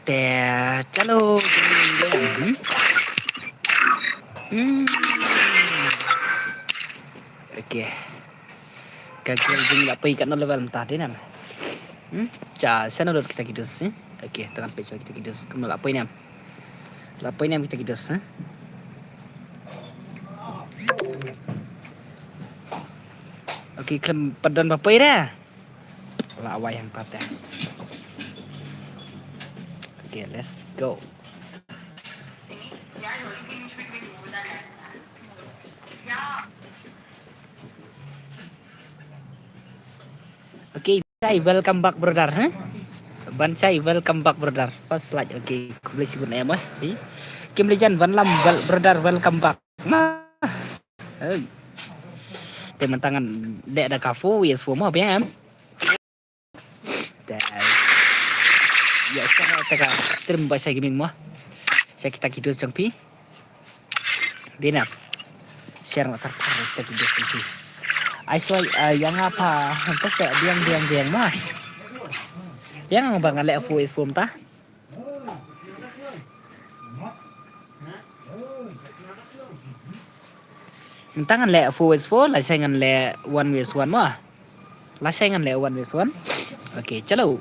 Chalo. Hmm. Okay. Gagal jeng apa ikan no level tadi nam. Sana dulu kita kidus. Okay, tangan pecah kita kidus. Kemal apa ini nam? Apa ini nam kita kidus? Okay, klem padan apa ini? Lah awal yang patah. Okay, let's go. Okay, welcome back brother. Bancai welcome back brother. First slide. Okay, boleh sebut nama mas. Kim Lejan Van Lam brother welcome back. Teman tangan dek ada kafu ya semua apa ya? Ya sekarang kita terima bahasa gaming mah. Saya kita kidu jengpi. Dina. Share motor kita kidu jengpi. Aisyah yang apa? Entah saya diam mah. Yang bang alek voice form tah. Tangan le voice for lah saya ngan le one with one mah. Lah saya ngan le one with one. Oke, chalo.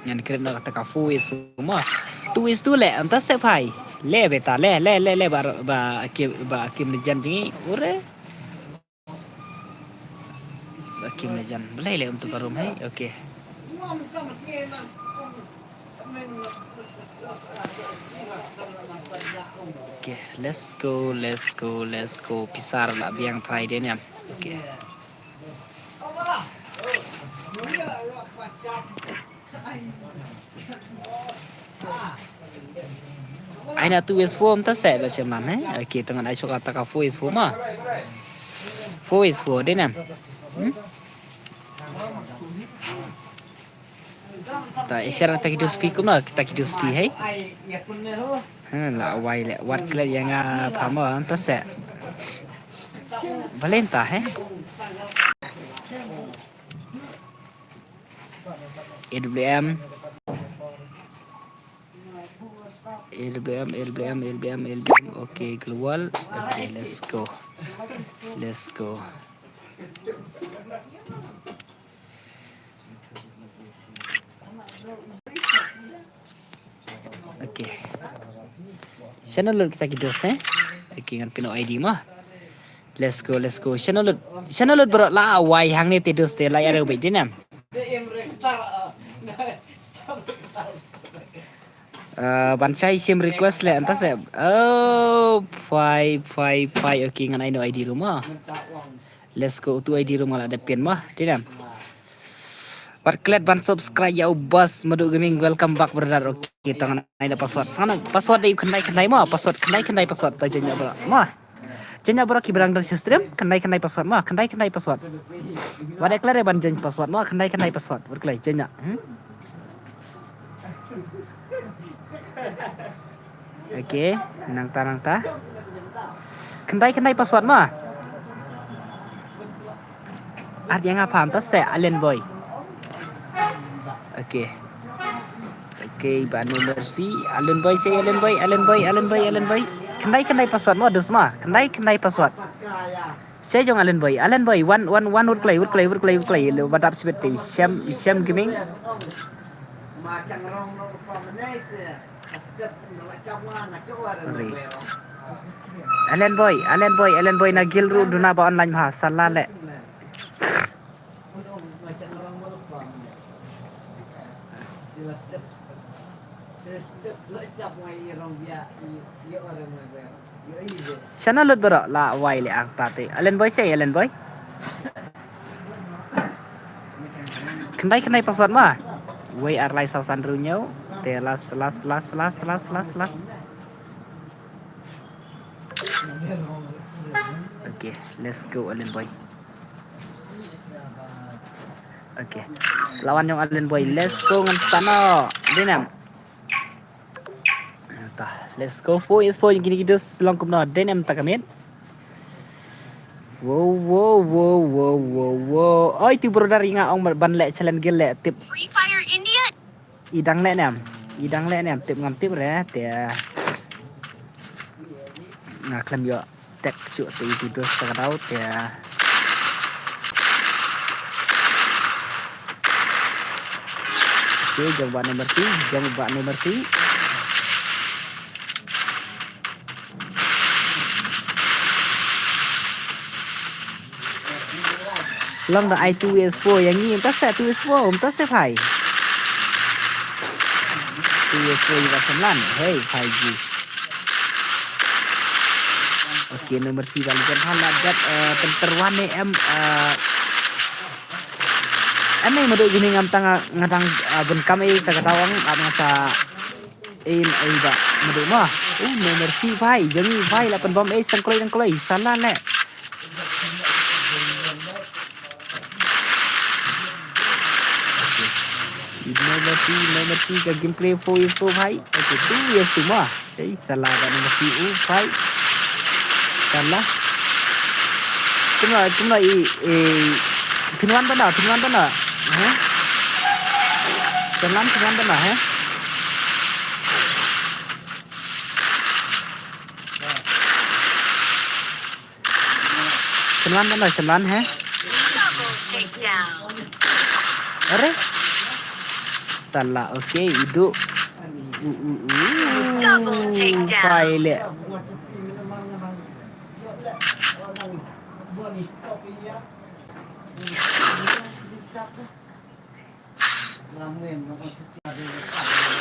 Yang kira nak kata kafu is mah. Tu is tu le entah saya pai. Le beta le ba Kim Lejan ni ure. Ba Kim Lejan. Boleh le untuk baru mai. Okey. Okay, let's go. Pisar lah biang try dia ni. Okay. Aina tu is form ta set lah macam mana? Okay, tangan Aisyah kata ka full is form ah. Full is form dia ni. Ta isyarat kita kidu speak kumna, kita kidu speak hai. Lah wai le wat kle yang phama ta set. Valenta hai. LBM okay keluar okay let's go okay channel kita okay kan pino ID mah let's go channel bro la wai hang ni tidur stay la ada baik dinam Bancai sim request le entah saya. Oh, 5 okay ngan ino ID rumah. Let's go tu ID rumah lah ada pin mah, tidak? Perkelet ban subscribe ya bos Madu Gaming welcome back brother. Okay, tangan ino password. Sana password dia kendai mah, password kendai password tajanya bro. Mah. Jenya bro ki berang dari sistem kendai password mah, kendai password. Wadah kelar ban jen password mah, kendai password. Berkelai jenya. Okay, nang ta. Kendai password mah. Yang apa am ta se Allen Boy. Okay, Banu Mercy, Allen Boy. Kendai password mah dus mah. Kendai password. Saya jong Allen Boy, one would play. Lu badap seperti Syam Gaming. Allen Boy na gilru duna ba online mah salah le. Sana lut bro la wai le ang tate. Allen Boy. Kendai password mah. We are like sausan runyau. Las. Okay, let's go Allen Boy. Okay, lawan yang Allen Boy. Let's go ngan stano. Dinam. Let's go for yang gini gitu selangkum no. Dinam tak kamit. Wow, wow, wow, wow, wow, wow. Oi, tu bro dari ngah ong ban lek challenge gel lek tip. Free Fire India. Idang lek nam. Idang lek nam tip ngam tip re tia. Ngah klam yo tek chu tu itu dos ta dau tia. Oke, coba nomor si, coba nomor si. Long the i2s4 yang ni entah set 2s4 entah set hai 2s4 juga 9 hey 5G. Okey nomor si balik kan hala dat penteruan ni em ni madu gini ngam tang ngadang bun kami tak tawang masa ba madu mah nomor si vai jadi vai 8 bom sangkloi salah le nomor si ka gameplay 4 भाई ओके 2 years semua jadi salah kan nomor si भाई salah cuma pinuan tanah ha pinuan tanah ha pinuan ha अरे salah okey hidup double takedown pilot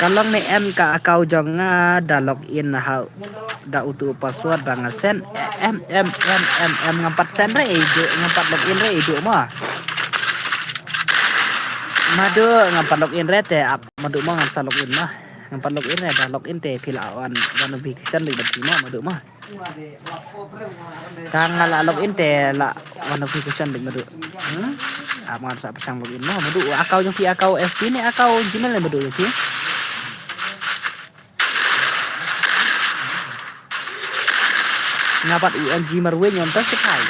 kalau ni em ka kau jong dah login ha dah utu password bang sen em ngampat sen re itu ngampat login re itu mah madu ngampat login re te madu mah ngampat login mah ngampat login re dah login te pilawan notification di bati mah madu mah tanggal login te la notification di madu amat sa pasang login mah madu akau yung akau FB ni akau Gmail madu yung ngapat UMG marwe nyontas sekai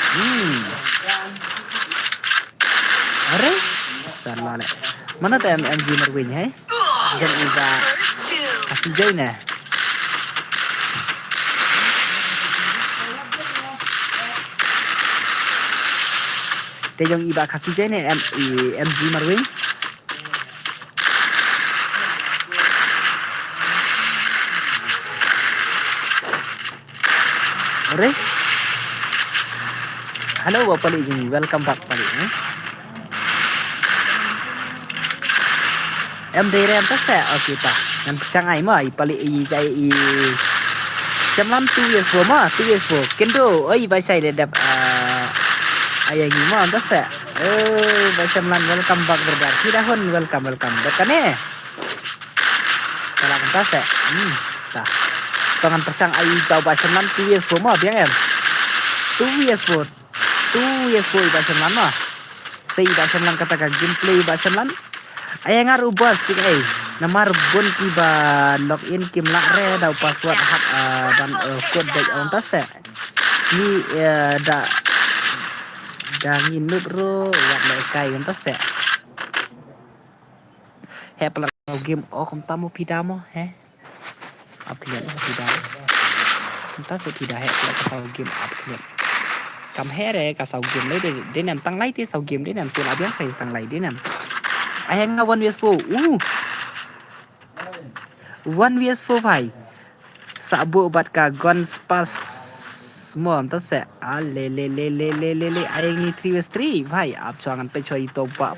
are salah le mana tu UMG marwe nya hai dan iba kasih jai na te jong iba kasih jai na MG marwe are halo bapak ni welcome back palik em đây em tất cả ở kita yang sang ai mà pali i semlam tu years for ma tu years for kendo oi bai sai le dap ayang ni ma tất cả bai semlam welcome back brother kita hon welcome dekat ni salah kan tất cả ta tangan persang ai tau bai semlam tu years for ma biang em tu years for bai semlam ma sei bai semlam katakan gameplay bai semlam ayang aru bos sih namar bon tiba login kim la re dau password hak dan code dari on tas ni da nginut ro wat le kai on tas he pala game kom tamu pidamo he aplian pidamo tas tidak he pala game aplian kam here ka sau game le de nam tang lai ti sau game de nam tu la biang sai tang lai de nam ayang 1vs4 1vs4 भाई sabu bat ka guns pas mom ta se le ayang ni 3vs3 भाई आप jangan pe choi to ba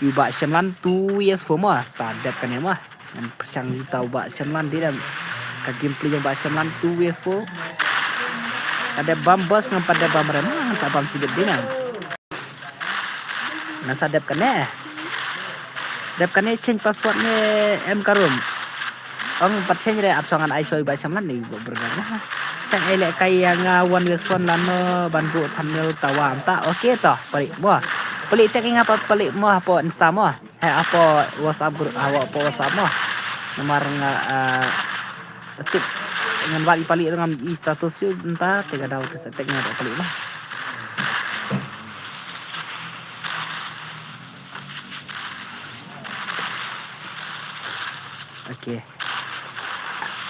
yu ba semlan 2vs4 mah ta dat kan mah yang persang tau ba semlan di dalam ka gameplay yang ba semlan 2vs4 ada bambas ngam pada bamran sa bam sibet dinang na sadap kan dap kan change password ni em karum ông bắt change re ap songan ai soi ba samlan ni bergana sang ele kai yang 1vs1 lan ban bu thumbnail tawam ta okey to pali mo pali tek ngapa pali mo apa insta mo he apa whatsapp group awak apa whatsapp mo nomor tip dengan wali pali dengan status you entah tega daw tek ngapa pali lah Okay.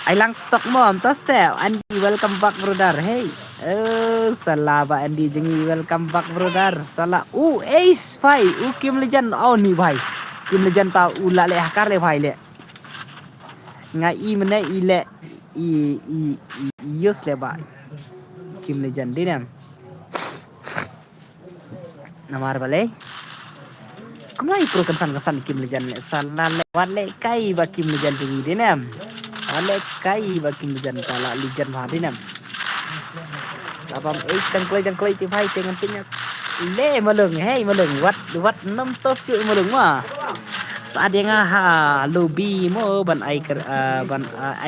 I lang tok mom to sel. Andy welcome back brother. Hey. Salah ba Andy jengi welcome back brother. Salah. Ace bhai. Kim Legend. Oh ni bhai. Kim Legend ta ula le hakar le bhai le. Ngai I mene I le I yus le ba. Kim Legend din em. Namar bale. Kumai pro kesan Kim Legend le. Salah le wale kai ba Kim Legend jengi din em. Wale kai ba Kim Legend pala Legend bha din em. Abang jang klei ti bhai tengan tinya. Le malung hey malung wat nam top su malung ma. Saat yang ha lobby mo ban ai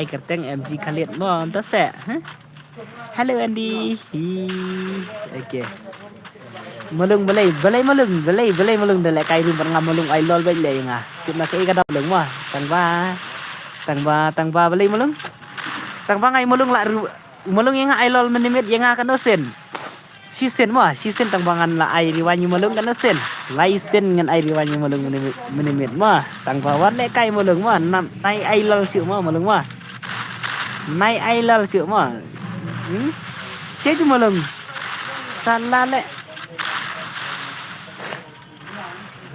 kerteng MG Khalid mo ta se. Hello Andy. Okay. Malung balai malung de le kai rum ban ngam malung ai lol bai le nga. Kita ke ka dap lung ma. Tang ba balai malung. Tang ba ngai malung la malung yang ai lol menimit yang akan dosen. Si sen tang bangan la ai riwanyu malung kan dosen. Lai sen ngan ai riwanyu malung menimit ma. Tang bawan le kai malung ma nai ai lol siu ma malung ma. Nai ai lol siu ma. Che malung. Salah le.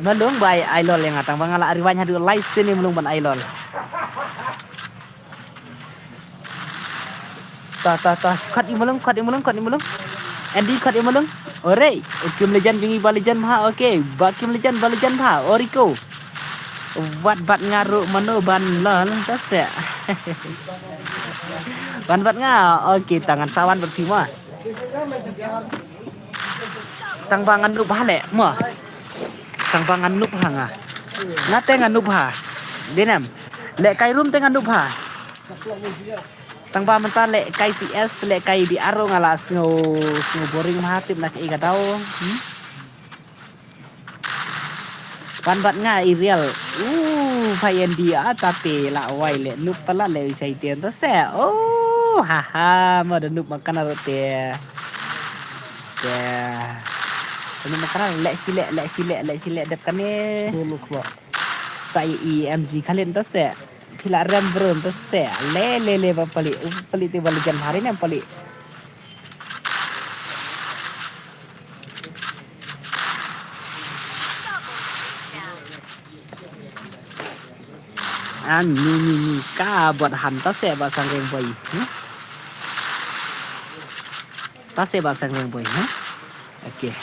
Malung bai ai lol yang tang bangan la riwanyu hadu lai sen ni malung ban ai lol. Ta kat i malung Andy kat i malung ore Kim Legend bingi ba Legend ha okay ba Kim Legend ba Legend ha oriko wat ngaru mano ban lol ta se ban nga okay tangan sawan berfima tang bangan nup hale mo tang bangan nup hanga ngate nganup ha dinam le kai rum tengan nup ha tang ba menta le kai CS le kai di aro ngala snow boring mahatip nak iga daw ban nga real payen dia tapi la wai le nup pala le sai tien ta se haha ma da nup makan aro te ini makan le sile dep kane sai MG Khalid ta se Pila ram bron to se le ba pali te bal jan hari ne pali ni ka buat han ta se ba sang reng boy ta se ba sang reng boy okay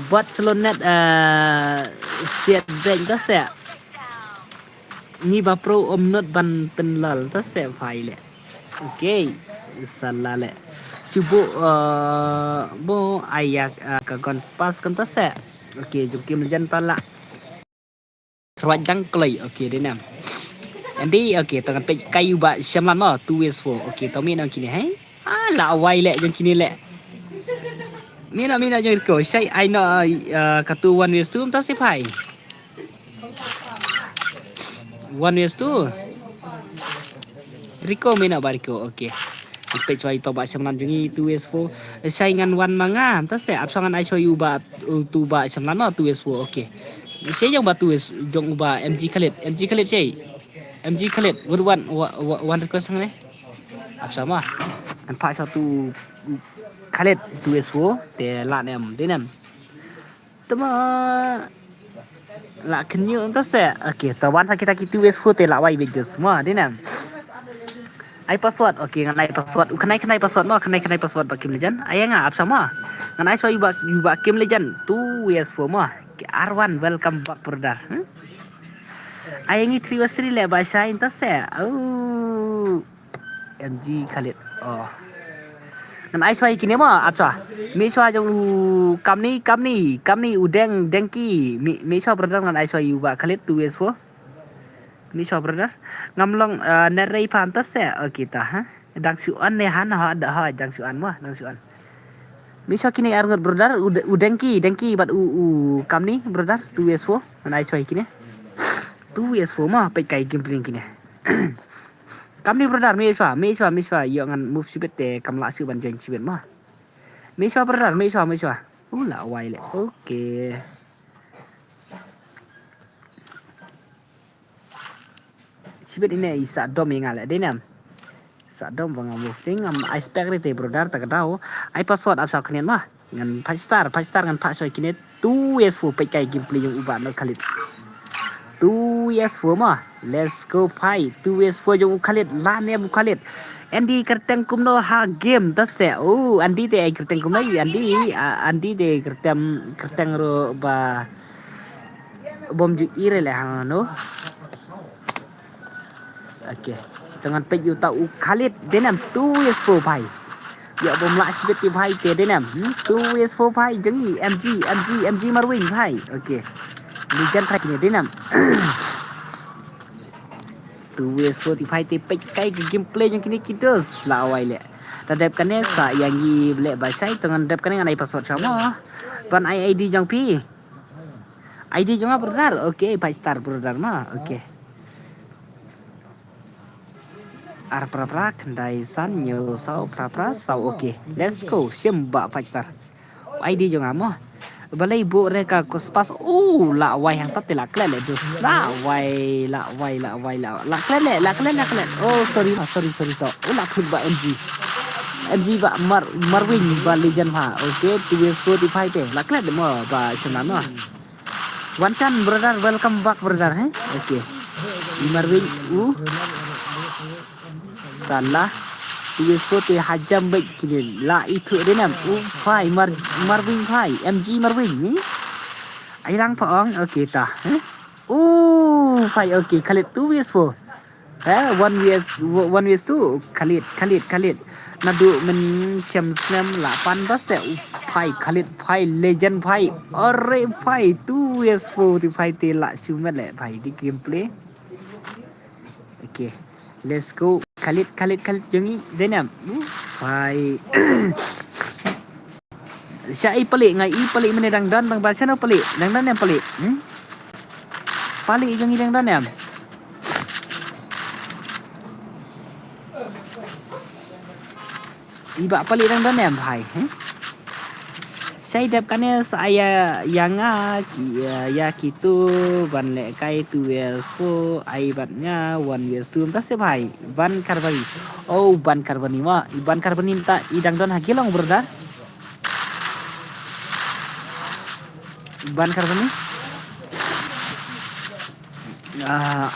buat selonet siat ben ta se ni ba pro not ban pen lal ta se phai le okay salah le cubo bo ayak ka gon spas kan ta se okay jom Kim Legend pala ruat jang klei okay dia nam Andy okay tangan pe kayu ba syamlan ma 2s4 okay to mina kini hai la wai le jom kini le mina jom ko sai ai no ka tu 1s2 ta se phai 1s2 Rico mina bariko okay pe choi to ba samlan jungi 2s4 saingan 1 manga ta se apsangan ai show you ba tu ba samlan ma 2s4 okay sei jong ba 2s jong ba MG Khalid sei MG Khalid one request sang ne apsama kan pa satu Khalid 2s4 te la nem de nem tama la kenyu ta se okay tawan kita 2s4 te la wai big semua de nem ai password okay ngan ai password kanai password ma kanai password ba Kim Legend ai nga ap sama ngan ai so you ba Kim Legend 2s4 ma R1 welcome back brother ai ngi 3s3 le ba sai ta se MG Khalid ngan ai so kini ma ap sa mi so jong kam ni udeng dengki mi so brother ngan ai so you ba Khalid 2s4 mi so brother ngamlong nerei pantas se kita dang suan ne han ha da ha dang suan mi so kini arngot brother udengki bat kam ni brother 2s4 nai choi kini 2s4 ma pe kai game pling kini kam ni brother mi so yo ngan move sibet te kam la su ban jeng sibet ma mi so brother mi so la wai le okay sibit ini isa dom ingale denam sa dom bang move ting I spec rete brother tak tahu I password asal kalian mah ngan 5 star ngan pak soy kini 2 years fu pe kai gameplay yung uba no khalit 2 years fu mah let's go pai 2 years fu yung khalit la ne bu khalit Andy kerteng kumno ha game tas se oh Andy te ai kerteng kumno Andy de kerteng ro ba bom ju ire le ha no okay dengan page yuta u khalit denam 2 years fu pai ya bom la sibet ti pai te denam 2 years fu pai jangi MG marwing pai okay legend pai ni denam 2 years fu ti pai te page kai gameplay yang kini kita selawai le tadap kane sa yang i le ba sai dengan dap kane ngai password sama pan ID jang pi ID jang brother okay 5 star brother ma okay ar pra kendai san nyo sau pra sau okay let's go simba 5 star ID jang amo balai bu reka kospas la wai hang tat la kle le dus la wai la kle oh sorry to la phut ba MG ba marwin ba legend ha okay 245 te la kle de mo ba chana no Wanchan brother welcome back brother okay marwin salah Yesko te hajam baik kini la itu denam phai marwin phai MG marwin ni ai lang phong okay ta phai okay khalit 2 years for 1 years tu khalit nadu men syam slam 8 bas phai khalit phai legend phai ore phai 2 years for ti phai te la chumet le phai di gameplay okay let's go Khalid jangi denam phai syai pelik ngai pelik mene dang dan bang bahasa no pelik dang dan yang pelik pelik jangi dang dan yang iba pelik dang dan yang phai saya dapkannya saya yang ya gitu ban le kai 2 years fu aibatnya 1 years tu entah sebai ban karbani ban karbani ma ban karbani ta idang don hakilong brother ban karbani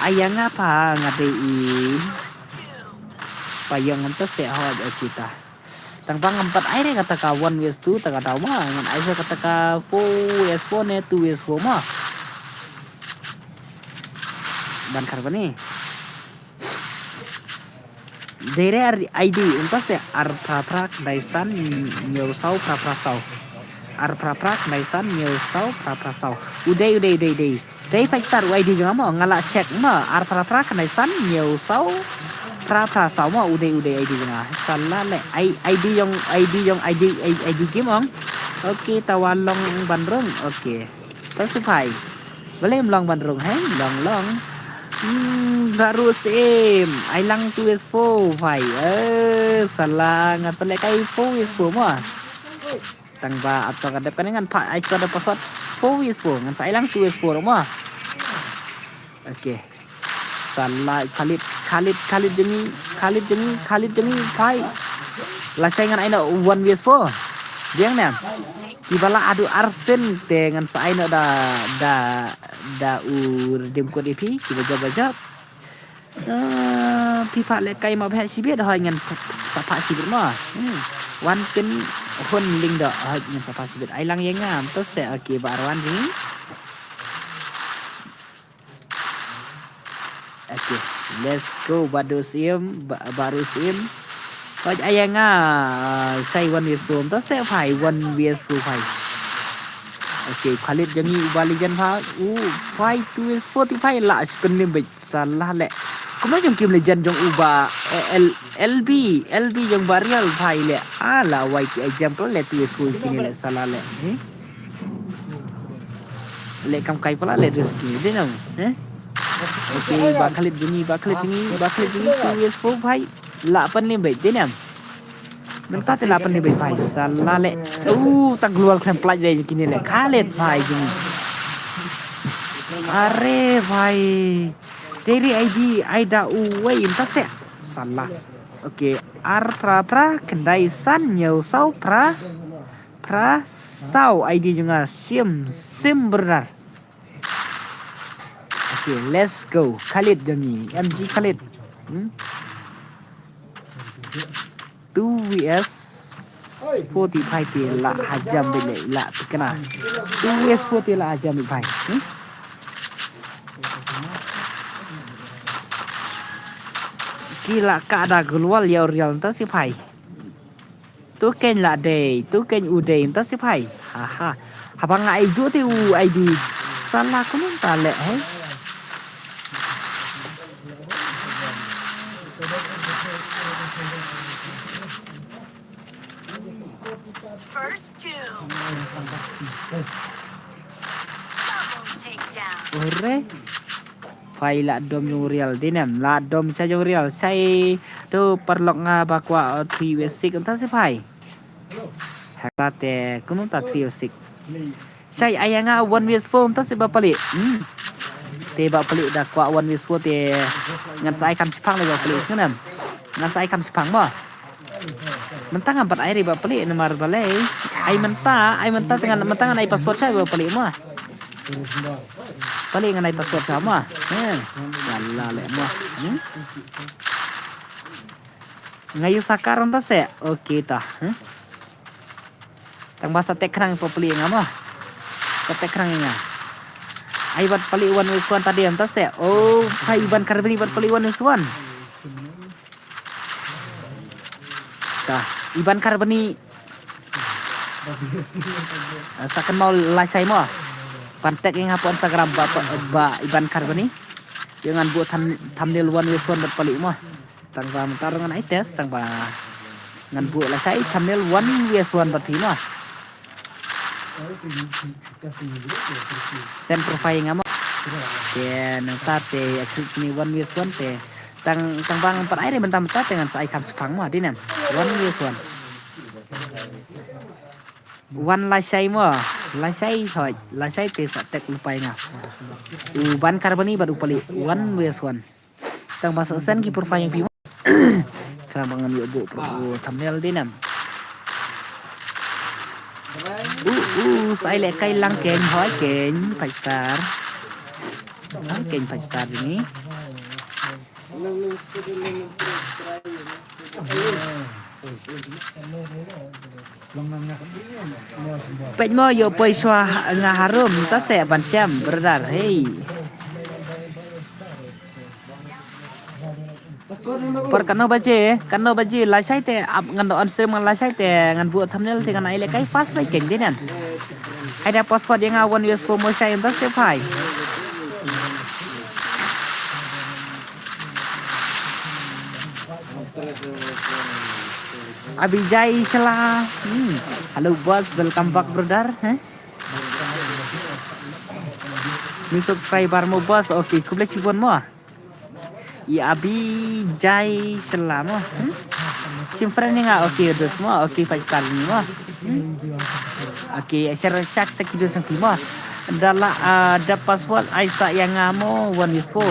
ayang apa ngadei payang entah sehat kita Tangpang 4 air kata ka 1 years 2 tak tahu mah ngan air kata ka 4 years 4 ne 2 years 4 mah ban karbani dere ID untuk se ar pra daisan nyau sau pra sau ar pra daisan nyau sau pra sau udai dai 5 star ID juga mah ngala check mah ar pra daisan nyau sau pra sau mah udai ID juga salah le ID yang ID game ong okay tawalong bandrong okay tersupai boleh melong bandrong long baru sim ai lang 2 is 4 phai salah ngatele kai 4 is 4 mah tang ba atau kadap kan pak ai kada password 4 is 4 ngan sai lang 2 is 4 mah okay salah Khalid demi phai la sai ngan aina 1 is 4 diang nam ibala adu arsen dengan sai no da dem ko depi kita baca pipa le kai ma bha sibet ha ngan sapa sibet ma wan ken hon ling da ha ngan sapa sibet ai lang yang ngam to se okay barwan ni okay let's go baru sim Waj ayang say 1 years from to se phai 1 years from phai okay Khalid jangi bali jan pha 5 years 45 la spin limit salah le kuma jong kim legend jong uba LB jong barial phai le ala wai ki example le tu years kini le salah le kam kai pala le rezeki de nang okay ba Khalid jangi 2 years from phai la pan limit de nang Nanta te 8 limit phai salah le tak keluar klaim plaj deh kini le Khalid phai jing are phai Dari ID Aida Uway entah salah. Oke, ar pra kendai san nyau sau pra sau ID juga sim benar. Oke, let's go. Khalid jangi MG Khalid. 2vs 45 ti la hajam bele la kena 2vs 40 la hajam bhai kila ka ada gulwal ya real ta si bhai tu ken la day tu ken u day ta si bhai ha habang ai du ti u id salah ko nun ta le hai First two. Double takedown. ore phai la dom yung real dinam la dom sa yung real sai tu perlok nga bakwa 3vs 6 ta si bhai hata te kunun ta 3vs 6 sai ayanga 1vs 4 ta si bapali te bapali da kwa 1vs 4 te ngan sai kam sipang le bapali kunam ngan sai kam sipang mo mentang ampat air bapali nomor balai ai menta dengan mentangan ai password sai bapali mo paling ngan ai password sama yalla le mo ngayu sakaran ta se okay ta tang basa tekrang bapali ngama ka tekrang nga ai bat pali wan wiswan tadi anta se oh kai ban karbini bat pali wan wiswan ta iban karbini sakan mau lasai mo pantek yang apa Instagram ba iban karbini jangan buat thumbnail one with one berpalik mo tang ba mentar ngan ai test tang ba ngan buat lasai thumbnail one with one berpi mo send profile ngamo ya nang te klik ni one with one te tang bang empat air bentam dengan sai kam sepang mo dinam one with one lasai mo lasai thôi lasai te sa tek lupai nga ban karbani baru pali one with one tang basa sen ki profile yang pi kang bangan yo bu thumbnail dinam sai le kai lang ken hoi ken 5 star ken 5 star ini pej mo yo poi swa nga harum ta se ban siam beredar hey por kano baje lasai te ap ngan on stream ngan lasai te ngan buat thumbnail te ngan ai le kai fast bai ken dinan ai da password yang awan us for mo sai ta se phai Abijay Salah. Halo bos, welcome back brother. Ni subscriber mo bos, okay, kuble cibon mo. Ya Abijay Salah mo. Simfran nga okay dos mo, okay 5 star ni mo. Okay, share chat tak video sang mo. Adalah ada password Aisyah yang ngamo one is four.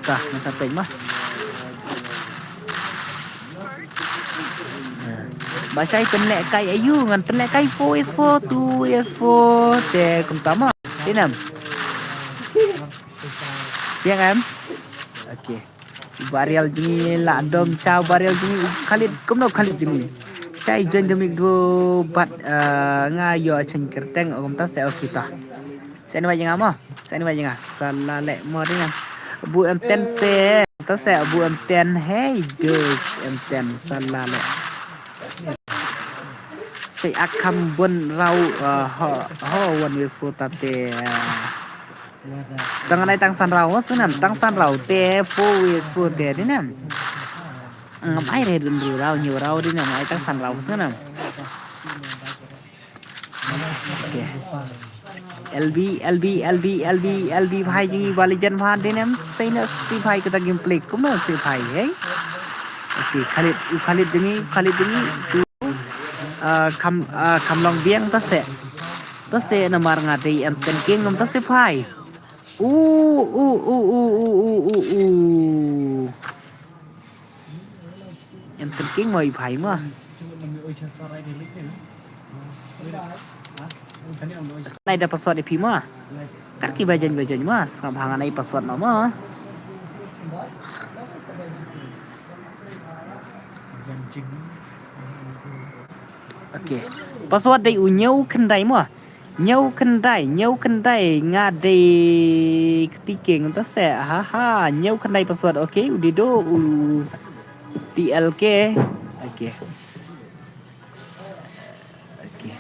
Tah sampai mah. Basai penlek kai ayu ngan penlek kai 4s4 2s4 te kumtama tinam siang kan okey barial jini la dom sa barial jini Khalid kumno Khalid jini sai jen demi do bat nga yo chen kerteng kumta se okey ta sai ni bajang ama sai ni bajang sala lek mo dinam bu M10 se ta se bu M10 hey guys M10 sala lek say akam bon rau ho wan yesu tate tangan ai tang san rau sunan tang san rau te fo yesu te dinam ngam ai re dun rau nyu rau dinam ai tang san rau sunan okay LB bhai ji wali jan bhan dinam sai na si bhai kata gameplay kum na si bhai hey okay Khalid dini kam long biang ta se namar nga dei em ten king ngam ta se phai Em thinking mời phải mà. Này ada password IP mah. Kaki bajan mah, samhangan ai password nama. Oke. Password day unyau kendai mah. Nyau kendai ngade ketiking entah se. Haha, nyau kendai password. Oke, udido TLK. Oke. Oke.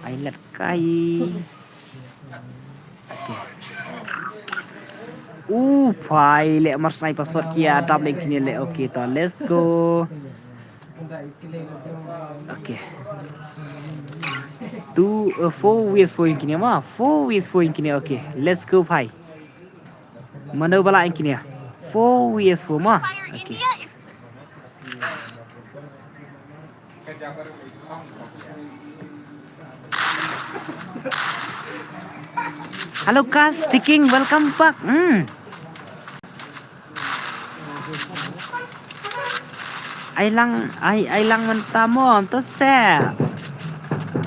Islet kai. Oke. Phai le mar sai password kia tab link ni le. Oke, to let's go. Oke. 4 ways for yang kini mah. 4 ways for yang kini. Oke, let's go phai. Mana bala yang kini? 4 ways for mah. Fire Oke. India is Halo Kas, sticking, welcome back. Ai lang mentamo, terus se.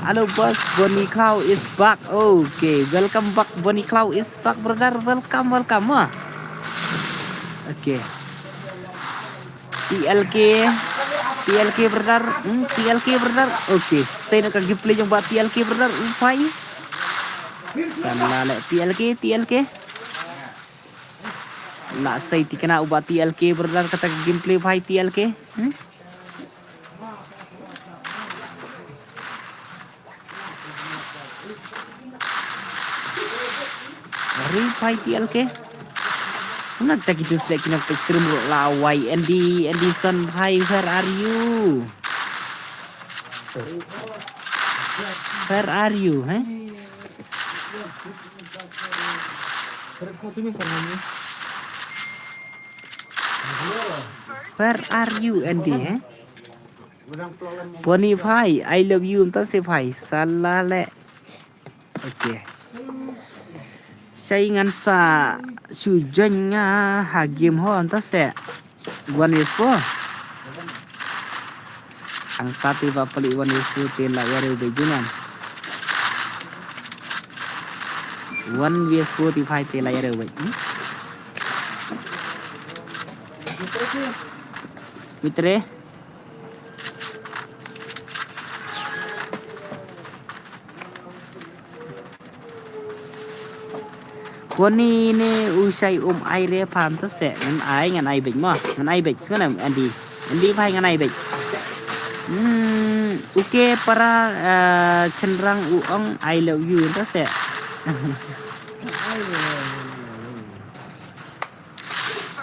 Halo bos, Bonnie Cloud is back. Okay, welcome back. Bonnie Cloud is back, brother. Welcome. Okay. TLK brother. TLK brother. Okay, saya nak gameplay yang buat TLK brother. Upai. Salah le TLK. Lah saya tikena ubat TLK brother kata gameplay bhai TLK. Bhai TLK. Nak tak gitu selek kena stream lawai Anderson bhai, where are you? Where are you, Where are you, Andy, Bonnie bhai, I love you entah se bhai, salah le. Okay. Saingan sa sujanya hagim ho entah se. One is for. Angkat tiba peli one is for tela yare bejunan. One is for tiba tela yare bej. Mitre. Bonnie ne usai aire pam ta se ngan ai bej ma ngan ai bej ngan Andy bhai ngan ai bej oke para cenderang uang I love you ta se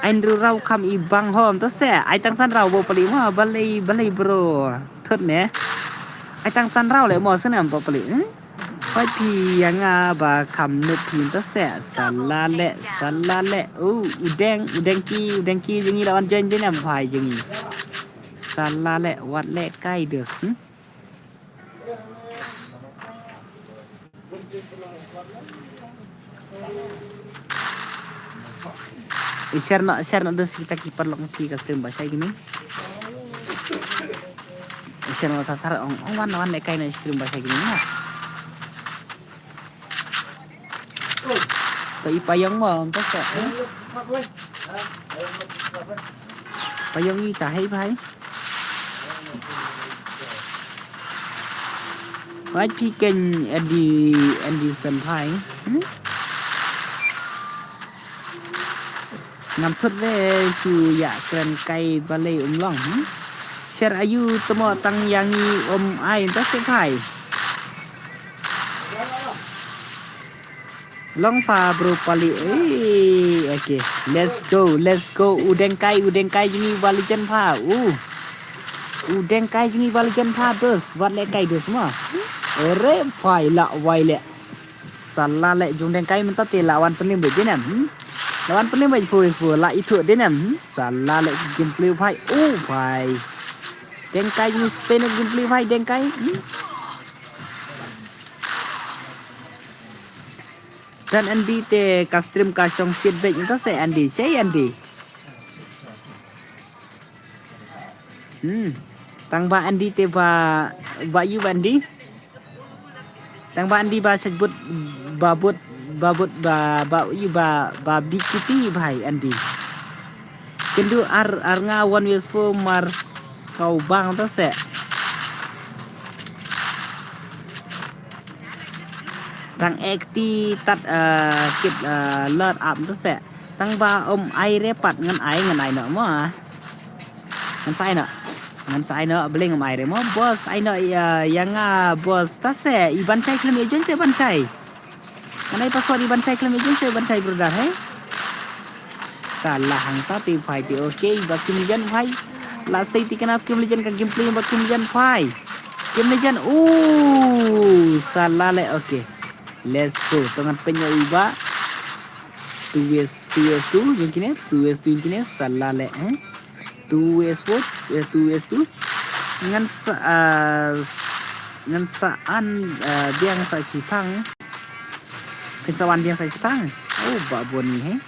Andrew rau kam ibang hom ta se ai tang san rau bo pali ma balai bro thot ne ai tang san rau le mo sanam bo pali Pai pi yang ba kam nut tin ta se salah le udeng ki jengi lawan jen am phai jengi salah le wat le kai des share nak des kita kiper lok ki ka stream bahasa gini share nak tatar wan le kai na stream bahasa gini na Tại payung mo tất cả payung như cả hay phải phải phi kênh Anderson phải nằm thất về chu dạ kren cây và lê lòng share ayu temo tang yangi ai tất sẽ phải Long fa bro pali okay let's go udeng kai jungi balijan pha udeng kai jungi balijan pha dos wat le kai dos ma ere phai la wai le salla le jung deng kai menta te lawan penim be jenam lawan penim be fu la itu denam salla le gameplay phai phai deng kai jungi pen gameplay phai deng kai dan Andy te ka stream ka chong shit bet ta se Andy sei Andy tang ba Andy te ba you Andy tang ba Andy ba sebut babut ba you ba bikiti bhai Andy kendu ar nga one years for mar sau bang ta se tang ekti tat kit lot up ta se tang ba ai repat ngan ai no mo ngan sai no bling ai re mo bos ai no yang bos ta se iban chai klem ejen se ban chai kanai pasor iban chai klem ejen se ban chai brother hai salah hang ta ti phai ti okay ba kim jan phai la sei ti kana kim jan ka gameplay ba kim jan phai kim jan salah le okay let's go tangan penyo iba 2s2 yang kini 2s2 yang kini salah le 2s4 2s2 ngan saan biang sa Jepang pensawan biang sa Jepang bak boni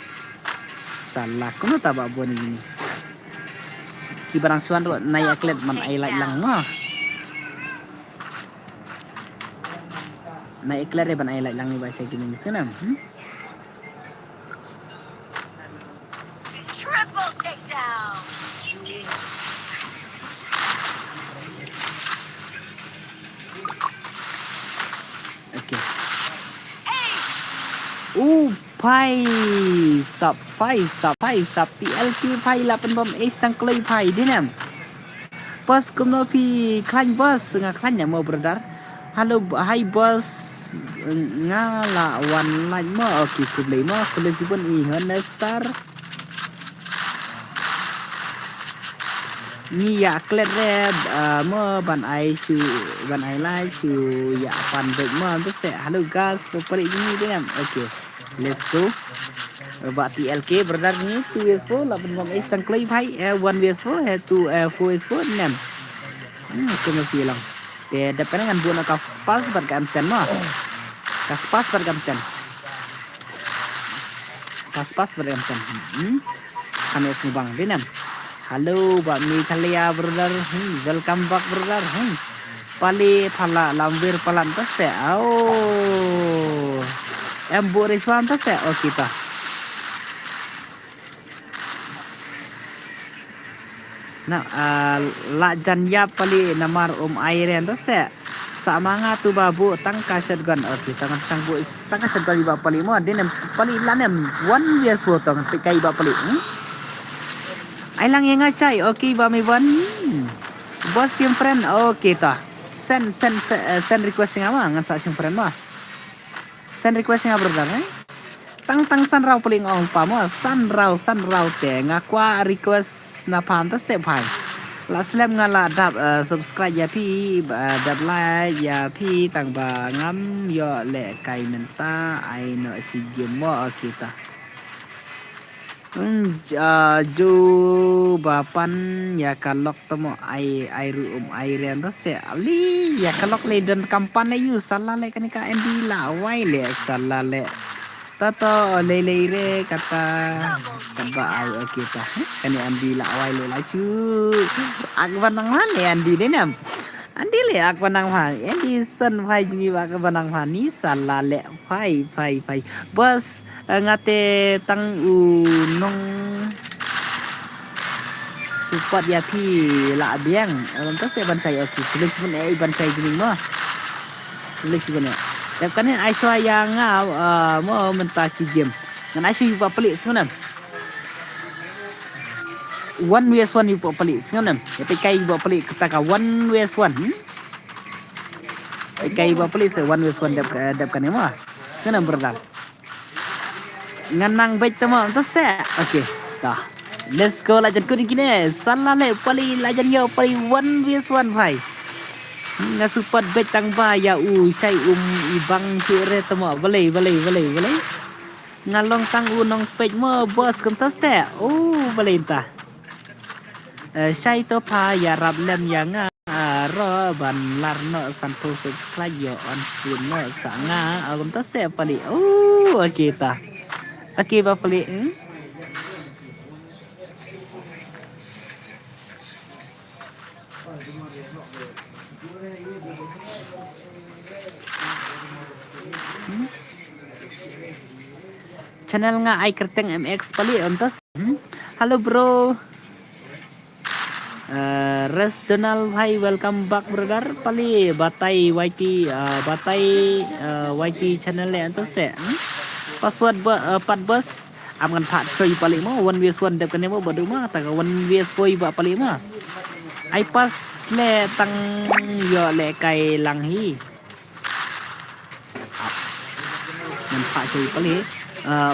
salah kono ta bak boni ini ki barang suan ro naik atlet man ai lai lang mo naik atlet ban ai lai lang ni ba sai kini senam Triple takedown. okay Ace. Phai sap TLK phai là pen bom ace tang klei phai dinam bos kumno pi klan bos nga klan ya mo brother halo hai bos nga la wan lai mo okay kublei mo kublei jibon I hon star ni ya klet red mo ban ai lai chu ya pan dek mo tu se halo guys pari ni dinam okay let's go ba TLK brother ni 2s4 là bên bom ace tang klei phai 1vs4 4s4 nem kena silang te depan dengan buana ka spas bar ka amten mo ka spas bar ka amten kami subang dinam halo ba mi thalia brother welcome back brother pali phala lambir palan ta se em bu reswan ta se kita nah la jan ya pali namar aire ta se sama nga tu babu tang ka shotgun tangan tang bu tang ka shotgun ba pali mo denem pali lanem 1vs4 tang kai ba pali ai lang yang chai okay ba mi wan bos sim friend okay ta send request nga ngan sa sim friend ma send request nga brother tang san raw pali ngong pa mo san raw te nga kwa request na pam ta se phai la slap nga la dap subscribe ya pi dap like ya pi tang ba ngam yo le kai menta ai no si game mo kita jo bapan ya kalok temo ai ru ai ren ta se ali ya kalok le dan kampan le yu salah le kanika endi la wai le salah le tato le re kata samba ai kita kani andi la wai le la chu ak banang le andi denam andi le ak banang ha andi san phai ni ba ka banang ha ni salah le phai bos ngate tang nong support ya pi la biang ta se ban sai okay sulit pun ban sai gini mo sulit pun dan kan ai shwa yang mo mentasi game ngan ai shwa ba pelik senam 1vs1 yu pelik senam ya kai ba pelik kata 1vs1 kai ba pelik se 1vs1 dap kan mo senam berdal nganang baik temo ta se okay dah let's go lajan kuning kini salah le pali lajan yo pali 1vs1 bhai nga support bet tang ba ya sai ibang cire temo boleh ngalong tang nong pej mo bos kum ta se boleh ta sai to pa ya rap lem yang ro ban larno santo subscribe yo on screen no sanga agum ta se pali okay ta okay ba pali channel nga ai kerteng mx pali ontas halo bro Res Donald Bhai welcome back brother pali batai YT channel le antas se password pat bus am kan phat choi pali mo 1vs1 dep kan mo badu ma ta 1vs4 ba pali ma ai pas le tang yo le kai lang hi kan phat choi pali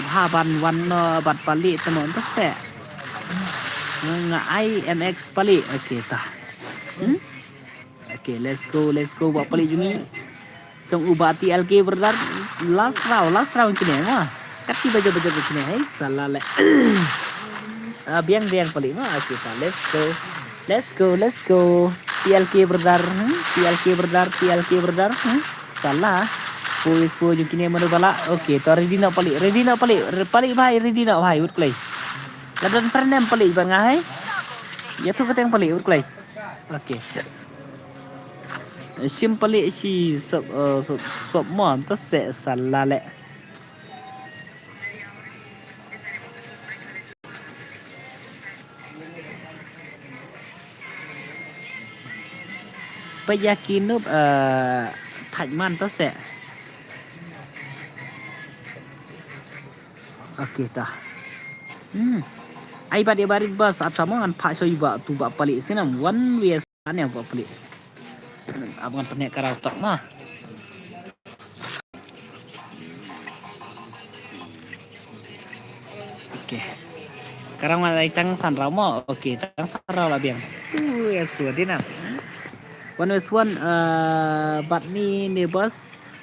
bha ban wan bat pali tanon tas se nga IMX pali okay ta okay let's go buat pali jungi trong ubati LK brother last round kini mah kati baja kini hai salah le biang pali mah okay ta let's go PLK brother salah po jungi kini mana bala okay ta ready nak pali bhai ready nak bhai ut play ladan friend pali bang hai ya tu kateng pali ur klai okay sim pali si sop mo ta se salale payakinup thajman ta se okay ta ai ba dia barit bas at sama kan pak soi ba tu ba pali sinam 1vs ane ba pali abang penek karau tak mah okey karang malai tang san ramo okey tang sarau lah biang yes tu dia nak 1vs1 bat ni bos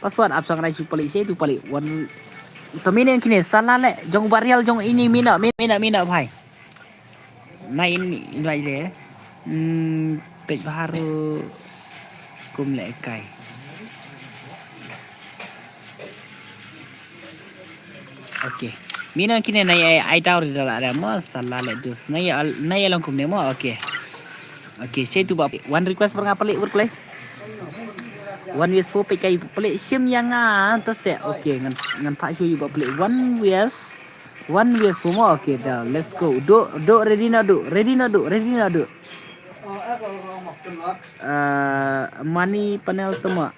password absang rai pali tu pali 1 tamine kini salah le jong barial jong ini mina bhai main invite le page baru kum le kai okay mina kini nai ai tahu di dalam ada mas salah le dus nai long kum ne mo okay saya tu bap one request pernah pelik berkelai 1vs4 pekai pelik sim yang tu se okay ngan pak sui bap pelik 1vs semua okay dah let's go do ready na do money panel semua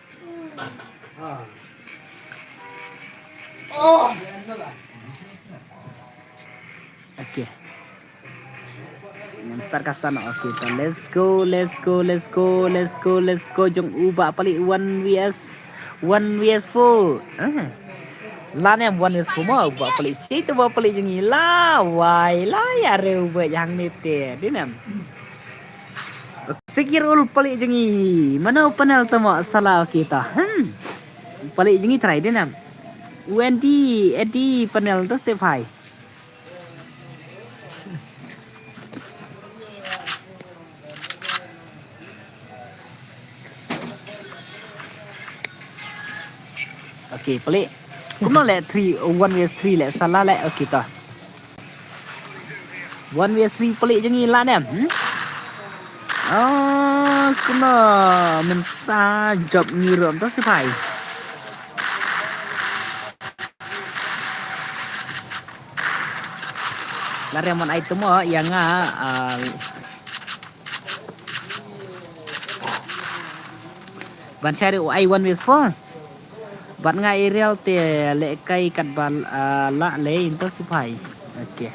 okay ngan start kastana okay dah let's go jong ubah palik 1vs4 lan em 1vs4 mau buat pelik situ buat pelik jengi lah wai lah ya reu yang nite dinam sekirul pelik jengi mana panel tama salah kita pelik jengi try dinam Wendy Eddie panel tu sepai okay pelik Kumno le 1vs3 le salah le kita 1vs3 pelik jengi lah nem kumno minta job ngirum tu sipai lah remon item yang ban share ai 1vs4 bạn ngay real te lệ cây cắt bàn lạ lấy into sipai okay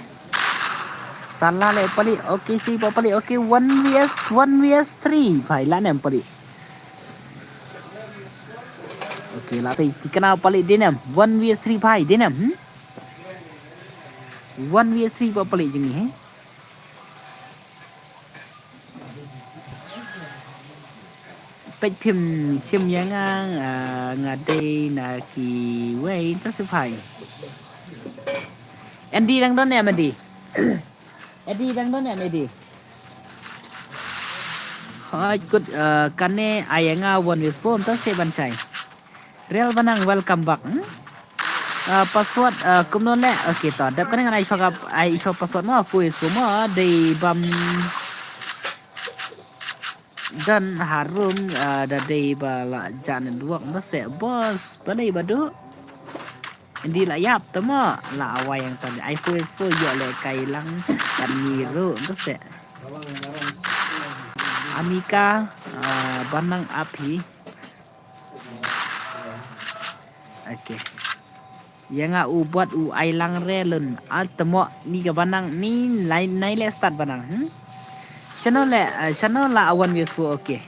salah le pali okay si pali okay 1vs3 phải là nem pali okay là thì kenal pali dia nem 1vs3 phải dia nem 1vs3 pali jengi he page phim sim yang ngade na ki wei ta sipai Andy đang đón em Andy Andy đang đón em Andy Ikut kane ayanga one with phone tas se bancai. Real banang welcome back. Password kumno le okay ta. Dap kane ngan ai shop password ma fu is ma dei bam dan harum da dei bala jan duak ma se bos balai badu. Hindi la yap tama la away yang tadi ai fu is fu yo le kai lang dan miru tas se. Amika banang api. Okay. Yang buat ai lang relen altemo ni ka banang ni lain nai le start banang. Channel la one vs 4 okay.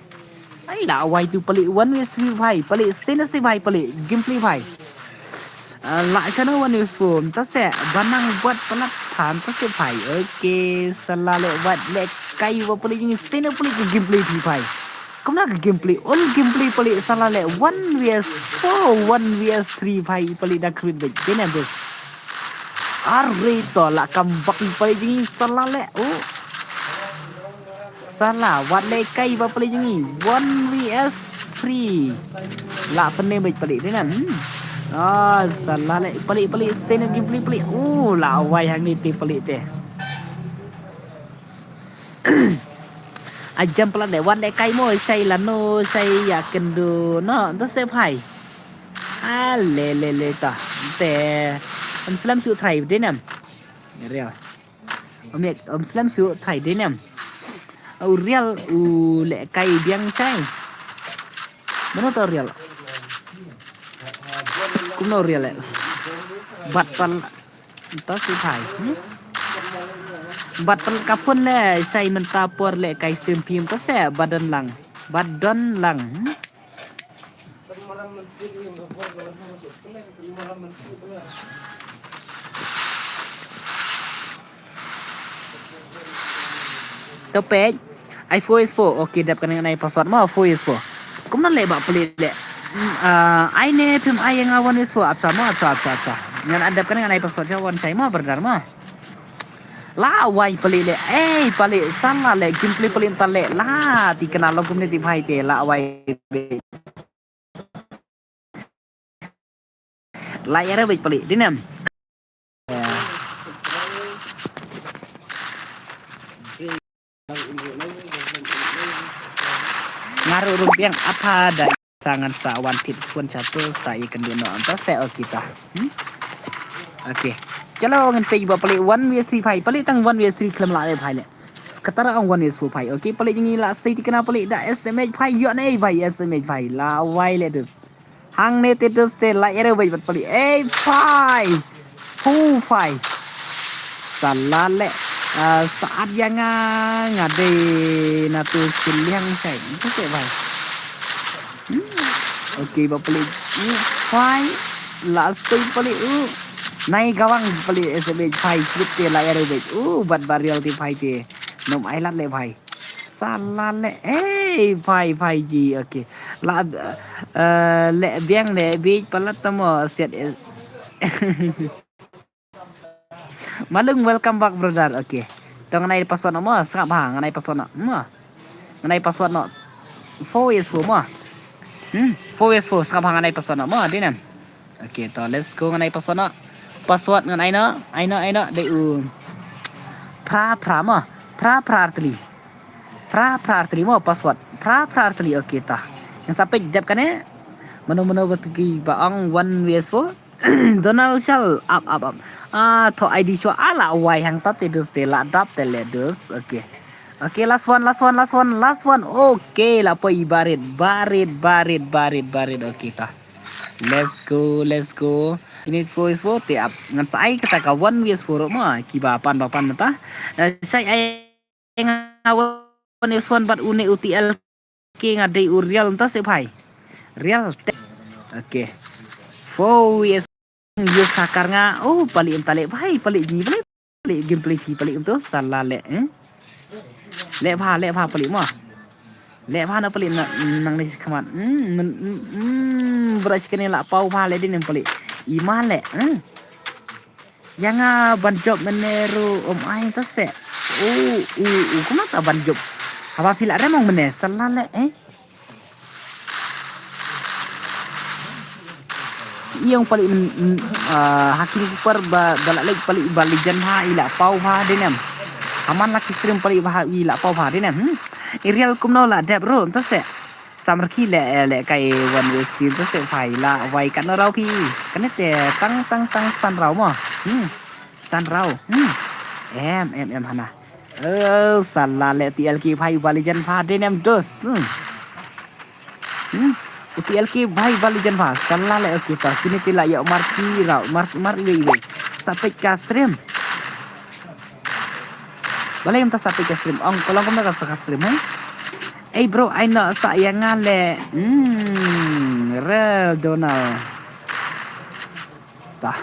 Ai la awai tu pelik 1 vs 3 bhai, pelik scene si bhai, pelik gameplay bhai. La channel 1 vs 4 ta se banang buat pelathan ta se bhai. Okay, selalu buat le kai wa pelik ni scene pelik gameplay thi bhai. Kumna ka gameplay all gameplay pelik salah le 1 vs 4 1 vs 3 bhai pelik dah create baik dena bos. Arre to la kambak pelik ni salah le salah wat le kai ba pelik ni 1 vs 3 la pene baik pelik dengan salah le pelik scene gameplay pelik la awai hang ni ti pelik teh. Ajam pelan deh wan le kai mo sai la no sai ya kendo no ta se phai le ta te Islam su thai de nam real Islam su thai de nam real le kai biang chai mana to real cũng no real le bat pan ta su thai bat pel kapun le sai menta por le kai stream phim ta se badan lang to page iPhone is 4 okay dap kan ngai password ma iPhone is 4 cũng nó le ba pelit le ai ne phim ai yang awan is 4 apsa ngan ada kan ngai password awan sai ma berdar ma la wai pelik le pelik salah le gameplay pelik tak le la dikenal lo community bhai te la wai layar baik pelik dinam ngaruh rumpiang apa dan sangat sawan tit pun satu saya kendu no antas saya kita okay. Chalo ngan pe ba pelik 1 vs 3 bhai pelik tang 1 vs 3 kelam la bhai le katara ang 1 vs 4 bhai okay pelik ni la sei tikana pelik da smh bhai yo nei bhai smh bhai la wai le dus hang ne te dus te la ere bhai pelik bhai bhai salah le saat yang ngade na tu siliang sai tu ke bhai okay ba pelik bhai la sei pelik nai gawang pelik SMH bhai slip te la ere bhai bat barial ti bhai te nom ailat le bhai salah le bhai ji okay la le biang le bi palat tamo set malung welcome back brother okay tong nai password no mo sap ha ngai password no mo ngai password no 4 is 4 mo 4 is 4 sap ha ngai password no mo dinan okay to let's go ngai password no password ngan ai no de pra ma pra mo password pra okay ta yang sampai jap kan mano bertugi baang 1 vs 4 Donald shall up to ID show ala wai hang tat te dus te la dap te le dus okay last one okay la poi barit okay ta let's go ini voice vote up ngan sai kata ka 1 vs 4 ma ki ba pan ta sai ai ngawan vs 1 bat une UTL ke ngade real entah se bhai real okay 4 vs yo sakar nga palik entale bhai palik gameplay ki palik tu salah le le pha palik ma le pha na palik nang ni khamat beras kene la pau pha le din palik iman le yang ban job meneru om ai ta se kuma ta ban job Apa pila remong meneh salale Iyong paling hakim kupar balak lagi paling balijan ha ila pau ha denam. Aman laki stream paling bah ila pau ha denam. Irial kum no la dep bro entah se. Samar ki le kai one way stream entah se phai la wai kan rau ki. Kan te tang san rau mo. San rau. Em hana. Salah le TL ki phai balijan ha denam dos. TLK भाई वाली जन भा सल्ला ले ओके ता sini tila ya marci rau mar iwe sampai ke stream boleh yang sampai ke stream ong kalau kamu nak ke stream bro I know saya ngale real Donald tah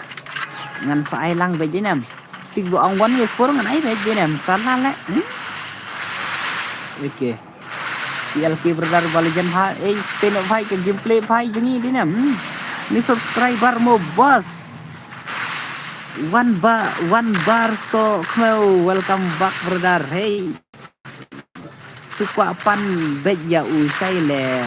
ngan saya lang be jenam tigo ong one yes for ngan ai be jenam salla le oke TLK brother balijan bhai seno bhai ke gameplay bhai jeni dinam ni subscriber mo boss one bar so welcome back brother hey suka pan bet ya usai le